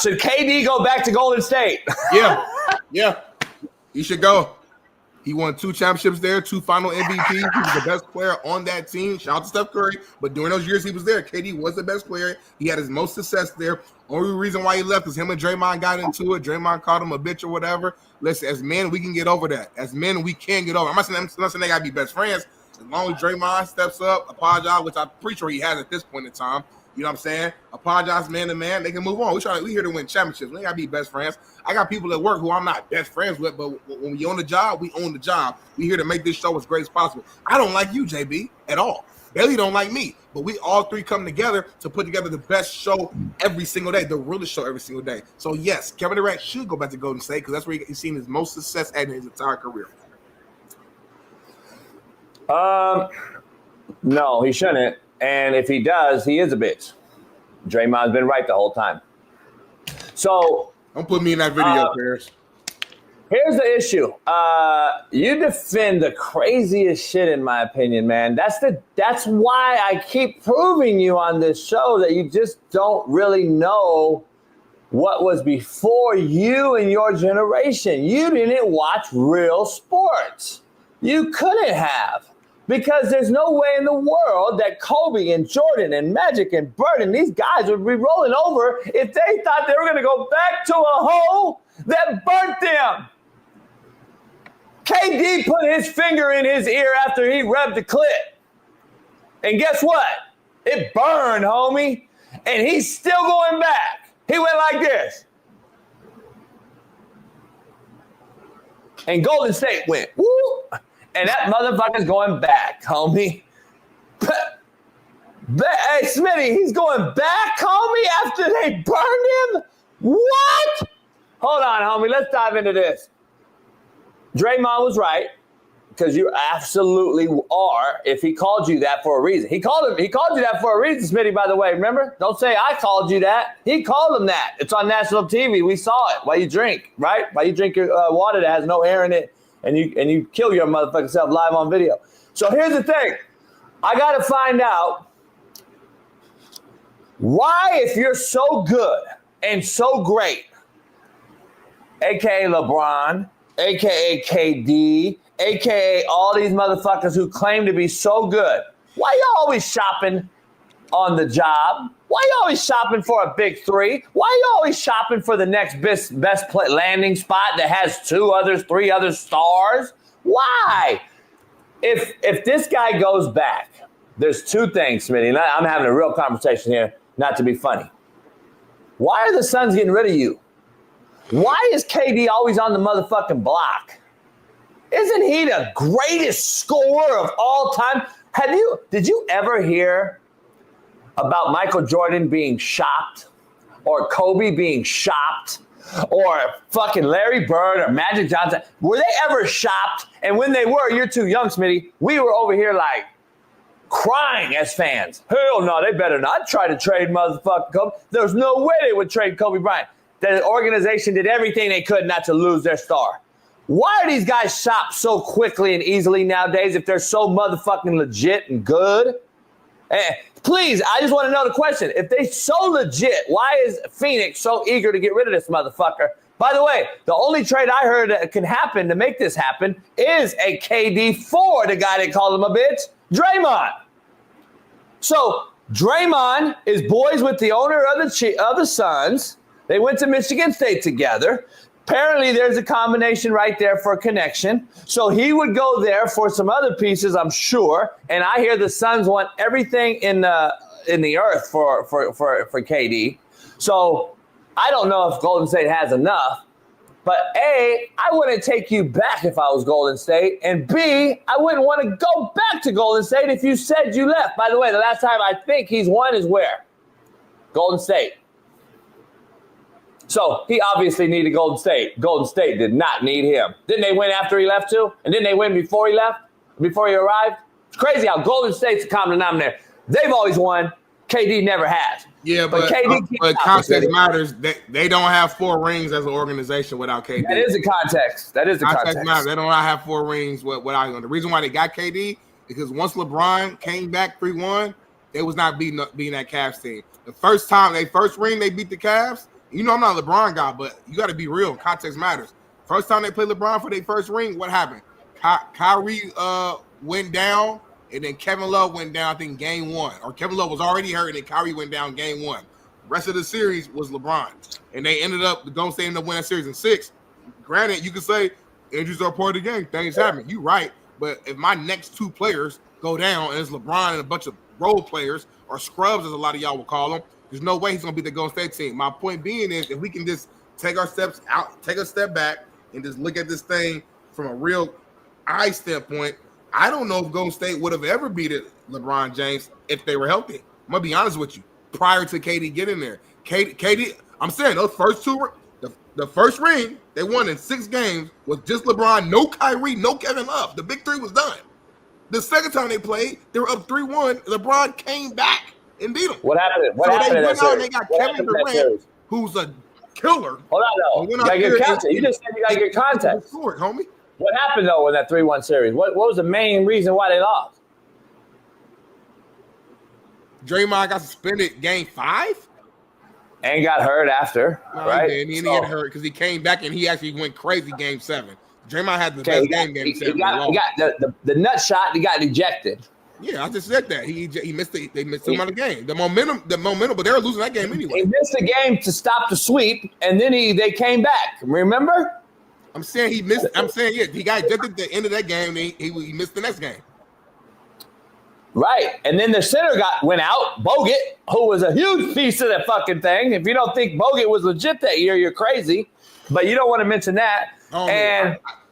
Should KD go back to Golden State? Yeah. He should go. He won 2 championships there, 2 final MVPs. He was the best player on that team. Shout out to Steph Curry. But during those years he was there, KD was the best player. He had his most success there. Only reason why he left is him and Draymond got into it. Draymond called him a bitch or whatever. Listen, as men, we can get over that. As men, we can get over it. I'm not saying they got to be best friends. As long as Draymond steps up, apologize, which I'm pretty sure he has at this point in time. You know what I'm saying? Apologize man to man. They can move on. We here to win championships. We ain't got to be best friends. I got people at work who I'm not best friends with, but when we own the job, we own the job. We here to make this show as great as possible. I don't like you, JB, at all. Bailey don't like me, but we all 3 come together to put together the best show every single day, the realest show every single day. So, yes, Kevin Durant should go back to Golden State because that's where he's seen his most success at in his entire career. No, he shouldn't. And if he does, he is a bitch. Draymond's been right the whole time. So don't put me in that video, Paris. Here's the issue. You defend the craziest shit, in my opinion, man. That's why I keep proving you on this show that you just don't really know what was before you and your generation. You didn't watch real sports. You couldn't have. Because there's no way in the world that Kobe and Jordan and Magic and Bird and these guys would be rolling over if they thought they were going to go back to a hole that burnt them. KD put his finger in his ear after he rubbed the clit. And guess what? It burned, homie. And he's still going back. He went like this. And Golden State went, woo. And that motherfucker's going back, homie. Hey, Smitty, he's going back, homie, after they burned him? What? Hold on, homie. Let's dive into this. Draymond was right, because you absolutely are, if he called you that for a reason. He called you that for a reason, Smitty, by the way. Remember? Don't say I called you that. He called him that. It's on national TV. We saw it while you drink, right? While you drink your water that has no air in it. And you kill your motherfucking self live on video. So here's the thing. I got to find out why, if you're so good and so great, a.k.a. LeBron, a.k.a. KD, a.k.a. all these motherfuckers who claim to be so good, why y'all always shopping on the job? Why you always shopping for a big 3? Why you always shopping for the next best landing spot that has 3 other stars? Why? If this guy goes back, there's 2 things, Smitty, and I'm having a real conversation here, not to be funny. Why are the Suns getting rid of you? Why is KD always on the motherfucking block? Isn't he the greatest scorer of all time? Did you ever hear about Michael Jordan being shopped, or Kobe being shopped, or fucking Larry Bird or Magic Johnson? Were they ever shopped? And when they were, you're too young, Smitty, we were over here like crying as fans. Hell no, they better not try to trade motherfucking Kobe. There's no way they would trade Kobe Bryant. The organization did everything they could not to lose their star. Why are these guys shopped so quickly and easily nowadays if they're so motherfucking legit and good? Please, I just want to know the question. If they so legit, why is Phoenix so eager to get rid of this motherfucker? By the way, the only trade I heard that can happen to make this happen is a KD for the guy that called him a bitch, Draymond. So Draymond is boys with the owner of the Suns. They went to Michigan State together. Apparently, there's a combination right there for a connection. So he would go there for some other pieces, I'm sure. And I hear the Suns want everything in the earth for KD. So I don't know if Golden State has enough. But A, I wouldn't take you back if I was Golden State. And B, I wouldn't want to go back to Golden State if you said you left. By the way, the last time I think he's won is where? Golden State. So he obviously needed Golden State. Golden State did not need him. Didn't they win after he left too? And didn't they win before he left? Before he arrived? It's crazy how Golden State's a common denominator. They've always won. KD never has. Yeah, but context matters. They don't have 4 rings as an organization without KD. That is the context. Context matters. They don't have 4 rings without him. The reason why they got KD is because once LeBron came back 3-1, they was not beating that Cavs team. The first ring they beat the Cavs, You know I'm not a LeBron guy, but you got to be real. Context matters. First time they played LeBron for their first ring, what happened? Kyrie went down, and then Kevin Love went down, I think, game 1. Or Kevin Love was already hurt, and then Kyrie went down game 1. Rest of the series was LeBron. And they ended up, the Golden State ended up winning that series in 6. Granted, you could say injuries are part of the game. Things happen. You're right. But if my next 2 players go down, and it's LeBron and a bunch of role players, or scrubs, as a lot of y'all will call them, there's no way he's going to beat the Golden State team. My point being is, if we can just take a step back, and just look at this thing from a real eye standpoint, I don't know if Golden State would have ever beat LeBron James if they were healthy. I'm going to be honest with you. Prior to KD getting there. KD, I'm saying those first 2, the first ring they won in 6 games was just LeBron, no Kyrie, no Kevin Love. The big 3 was done. The second time they played, they were up 3-1. LeBron came back and beat them. What happened? They went out and they got Kevin Durant, who's a killer. Hold on, though. You gotta get context. You just said you gotta get context. Homie. What happened though in that 3-1 series? What was the main reason why they lost? Draymond got suspended game 5 and got hurt after, right? And he got hurt because he came back and he actually went crazy game 7. Draymond had the best game 7. He got the nut shot. He got ejected. Yeah, I just said that he missed they missed him on the game. The momentum, but they were losing that game anyway. He missed the game to stop the sweep, and then they came back. Remember? I'm saying he missed. I'm saying he got ejected at the end of that game. And he missed the next game. Right, and then the center went out, Bogut, who was a huge piece of that fucking thing. If you don't think Bogut was legit that year, you're crazy. But you don't want to mention that.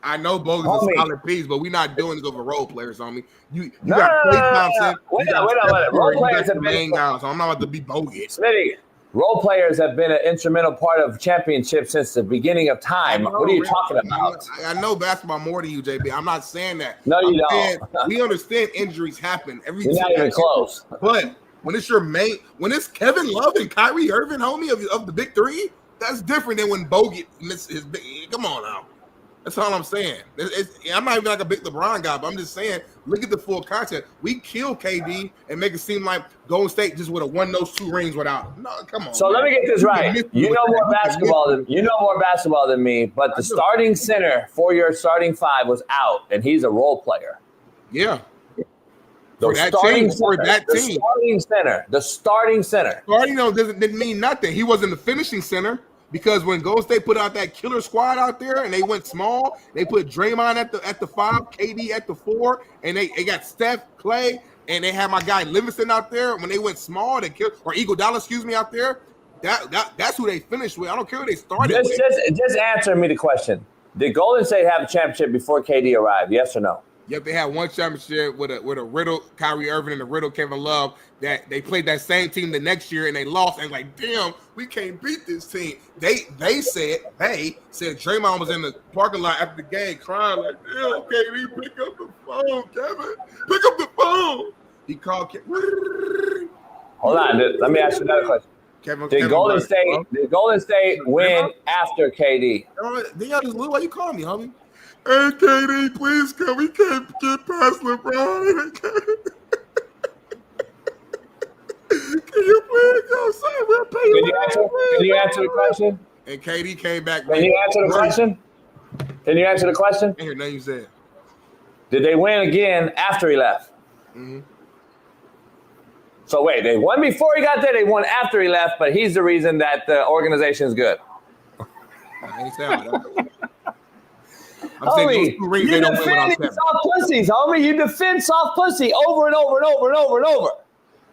I know Bogut's a solid piece, but we're not doing this over role players, homie. You got Klay Thompson. Wait a minute. Role players have been guys, so I'm not about to be Bogut. Smitty, role players have been an instrumental part of championships since the beginning of time. What are you talking about? I know basketball more than you, JB. I'm not saying that. No, you don't. We understand injuries happen. You're not even close. But when it's when it's Kevin Love and Kyrie Irving, homie, of the big 3, that's different than when Bogut missed his big. Come on now. That's all I'm saying. I'm not even like a big LeBron guy, but I'm just saying, look at the full content. We kill KD and make it seem like Golden State just would have won those 2 rings without him. No, come on. So let me get this right. You know more basketball than me, but the starting center for your starting 5 was out, and he's a role player. Yeah. The starting center. Starting though didn't mean nothing. He wasn't the finishing center. Because when Golden State put out that killer squad out there and they went small, they put Draymond at the 5, KD at the 4, and they got Steph, Clay, and they had my guy Livingston out there. When they went small, they killed, or Iguodala, out there. That's who they finished with. I don't care who they started with. Just answer me the question. Did Golden State have a championship before KD arrived? Yes or no? Yep, they had one championship with a Riddle, Kyrie Irving, and a Riddle, Kevin Love. That they played that same team the next year and they lost. And like, damn, we can't beat this team. They said Draymond was in the parking lot after the game crying like, damn, KD, pick up the phone, Kevin, pick up the phone. He called. Hold on, let me ask you another question. Did Golden State win after KD? Then y'all just look like you call me, homie. Hey, KD, please come. We can't get past LeBron. Can you please go, son? We'll pay you. Can you answer the question? And KD came back. Can you answer the question? I didn't hear nothing you said. Did they win again after he left? Mm-hmm. So wait, they won before he got there. They won after he left, but he's the reason that the organization is good. I'm saying those 2 rings they don't win without Kevin. Soft pussies, homie. You defend soft pussy over and over and over and over and over.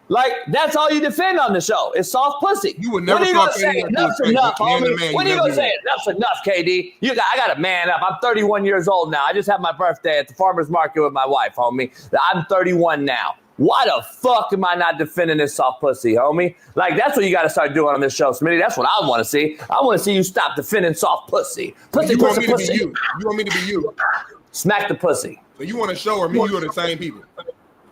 Like, that's all you defend on the show. It's soft pussy. You would never say enough's enough, homie. When are you going to say enough's enough, KD? I got to man up. I'm 31 years old now. I just had my birthday at the farmer's market with my wife, homie. I'm 31 now. Why the fuck am I not defending this soft pussy, homie? Like, that's what you got to start doing on this show, Smitty. That's what I want to see. I want to see you stop defending soft pussy. You want me to be you. You want me to be you. Smack the pussy. So you want to show her me you are the same people.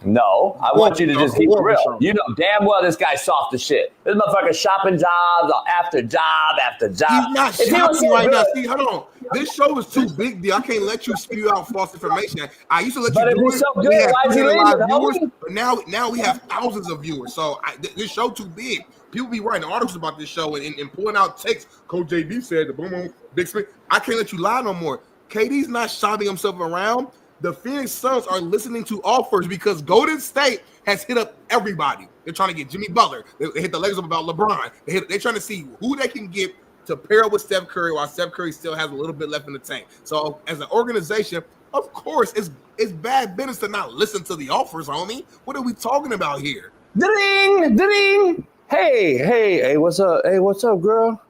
No, I want you to just keep it real. You know damn well this guy's soft as shit. This motherfucker shopping jobs after job after job. He's not shopping right now. See, hold on. This show is too big, deal. I can't let you spew out false information. I used to let you do it. So good. We had 300 live viewers, but now we have thousands of viewers. So this show too big. people be writing articles about this show and pulling out takes. Coach JB said the boom, Big Smitty. I can't let you lie no more. KD's not shopping himself around. The Phoenix Suns are listening to offers because Golden State has hit up everybody. They're trying to get Jimmy Butler. They hit the Lakers up about LeBron. They're trying to see who they can get to pair up with Steph Curry while Steph Curry still has a little bit left in the tank. So as an organization, of course, it's bad business to not listen to the offers, homie. What are we talking about here? Ding, ding. Hey, what's up? Hey, what's up, girl?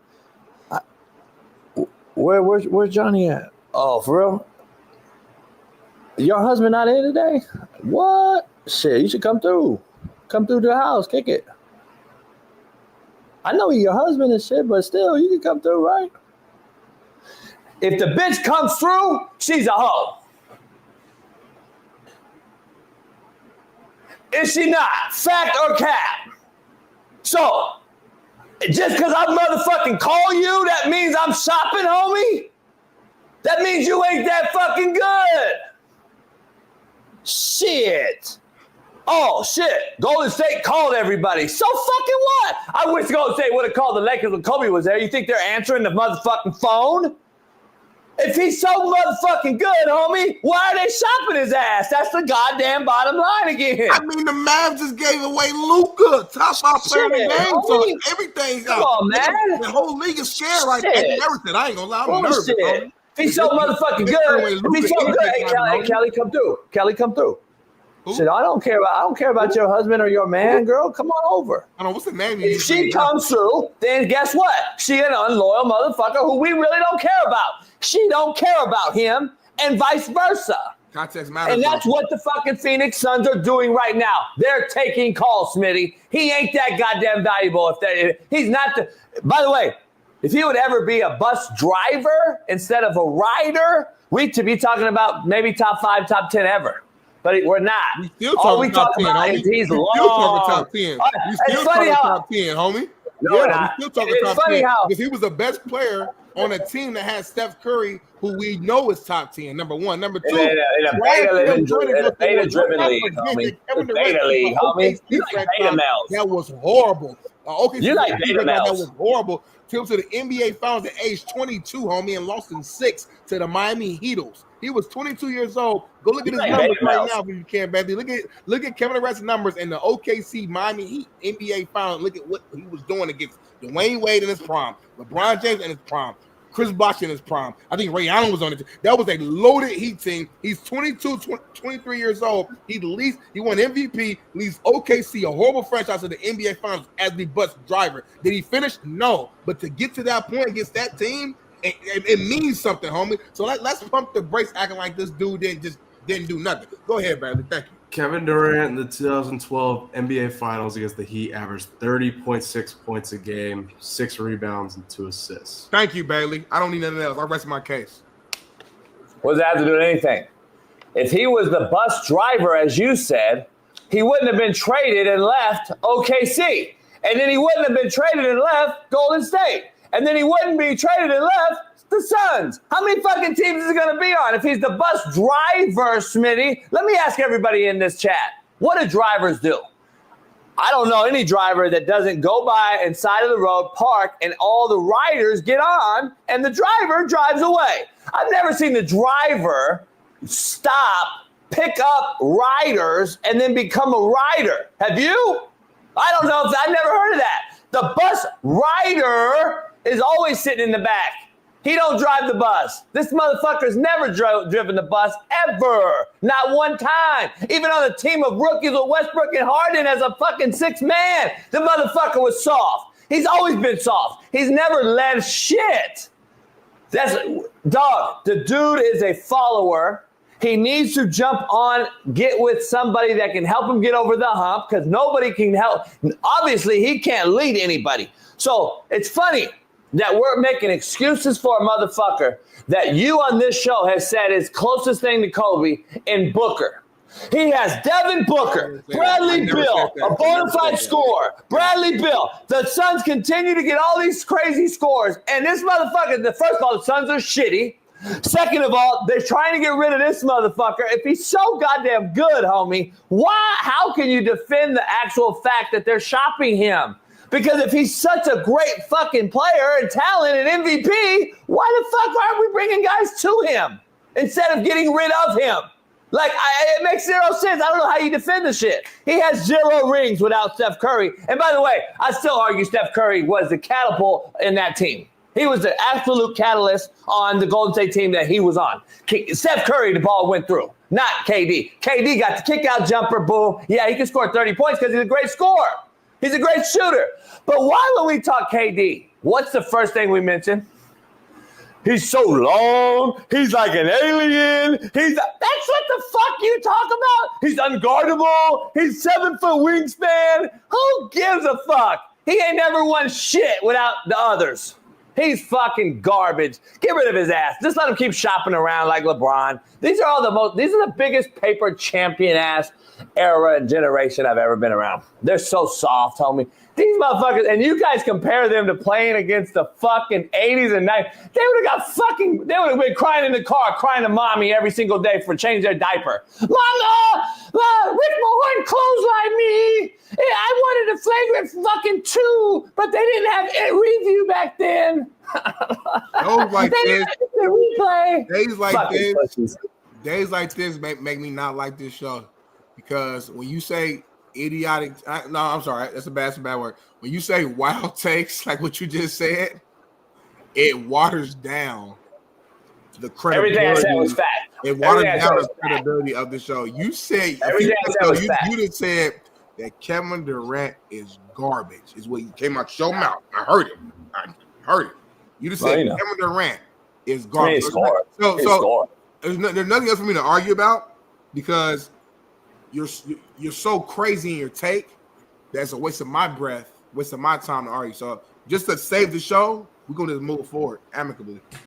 Where's Johnny at? Oh, for real? Your husband not in today? What? Shit, you should come through. Come through to the house, kick it. I know you're your husband and shit, but still, you can come through, right? If the bitch comes through, she's a hoe. Is she not? Fact or cap? So, just because I motherfucking call you, that means I'm shopping, homie? That means you ain't that fucking good. Shit. Oh, shit. Golden State called everybody. So fucking what? I wish Golden State would have called the Lakers when Kobe was there. You think they're answering the motherfucking phone? If he's so motherfucking good, homie, why are they shopping his ass? That's the goddamn bottom line again. I mean, the Mavs just gave away Luka, top 5 player in the game, so everything's out. Come on, man. The whole league is shared right now. I ain't gonna lie, I'm nervous. If he's so motherfucking good, if he's so good, hey, Kelly, come through. Kelly, come through. Who? Shit, I don't care about your husband or your man, girl. Come on over. I don't know what's the name. If she comes through, then guess what? She an unloyal motherfucker who we really don't care about. She don't care about him, and vice versa. Context matters. And that's what the fucking Phoenix Suns are doing right now. They're taking calls, Smitty. He ain't that goddamn valuable. He's not the. By the way, if he would ever be a bus driver instead of a rider, we'd be talking about maybe top 5, top 10 ever. But we're not. We still talking top 10, homie. He's long. Still talking top 10. We still talking top 10, homie. No, yeah, we still talking top 10. Because he was the best player on a team that had Steph Curry, who we know is top 10. Number one. Number two. In a beta-driven league, homie. Beta league, homie. You like beta males. That was horrible. Okay, you like beta males. That was horrible. Took him to the NBA Finals at age 22, homie, and lost in 6 to the Miami Heatles. He was 22 years old. Go look at his numbers right now if you can, Bentley. Look at Kevin Durant's numbers in the OKC Miami Heat NBA Finals. Look at what he was doing against Dwayne Wade in his prime, LeBron James in his prime, Chris Bosh in his prime. I think Ray Allen was on it. That was a loaded Heat team. He's 23 years old. He won MVP, leads OKC, a horrible franchise, to the NBA Finals as the bus driver. Did he finish? No. But to get to that point against that team, it means something, homie. So let's pump the brakes acting like this dude didn't do nothing. Go ahead, Bradley. Thank you. Kevin Durant in the 2012 NBA Finals against the Heat averaged 30.6 points a game, 6 rebounds, and 2 assists. Thank you, Bailey. I don't need nothing else. I'll rest my case. What does that have to do with anything? If he was the bus driver, as you said, he wouldn't have been traded and left OKC. And then he wouldn't have been traded and left Golden State. And then he wouldn't be traded and left the Suns. How many fucking teams is it going to be on if he's the bus driver, Smitty? Let me ask everybody in this chat, what do drivers do? I don't know any driver that doesn't go by and side of the road, park, and all the riders get on, and the driver drives away. I've never seen the driver stop, pick up riders, and then become a rider. Have you? I don't know. I've never heard of that. The bus rider is always sitting in the back. He don't drive the bus. This motherfucker's never driven the bus, ever. Not one time. Even on a team of rookies with Westbrook and Harden as a fucking 6th man, the motherfucker was soft. He's always been soft. He's never led shit. Dog, the dude is a follower. He needs to jump on, get with somebody that can help him get over the hump, because nobody can help. Obviously, he can't lead anybody. So it's funny that we're making excuses for a motherfucker that you on this show has said is closest thing to Kobe in Booker. He has Devin Booker, Bradley Beal, a bona fide scorer. Bradley Beal. The Suns continue to get all these crazy scores. And this motherfucker, first of all, the Suns are shitty. Second of all, they're trying to get rid of this motherfucker. If he's so goddamn good, homie, how can you defend the actual fact that they're shopping him? Because if he's such a great fucking player and talent and MVP, why the fuck aren't we bringing guys to him instead of getting rid of him? Like, it makes zero sense. I don't know how you defend the shit. He has 0 rings without Steph Curry. And by the way, I still argue Steph Curry was the catapult in that team. He was the absolute catalyst on the Golden State team that he was on. Steph Curry, the ball went through, not KD. KD got the kick-out jumper, boom. Yeah, he can score 30 points because he's a great scorer. He's a great shooter. But why when we talk KD, what's the first thing we mention? He's so long. He's like an alien. That's what the fuck you talk about? He's unguardable. He's 7-foot wingspan. Who gives a fuck? He ain't never won shit without the others. He's fucking garbage. Get rid of his ass. Just let him keep shopping around like LeBron. These are the biggest paper champion ass era and generation I've ever been around. They're so soft, homie. These motherfuckers, and you guys compare them to playing against the fucking 80s and 90s. They would have been crying in the car, crying to mommy every single day for changing their diaper. Mama, Rick Mahorn clotheslined me. I wanted a flagrant fucking 2, but they didn't have a review back then. Those like this, replay. Days like this make me not like this show, because when you say idiotic, I'm sorry, that's a bad word. When you say wild takes, like what you just said, it waters down the credibility. Everything I said was fact. It waters down the credibility of the show. You said everything I said was fact. You just said that Kevin Durant is garbage. Is what came out your mouth. I heard it. You just said Kevin Durant is garbage. So there's nothing else for me to argue about, because you're so crazy in your take that's a waste of my breath, waste of my time to argue. So just to save the show, we're going to move forward amicably.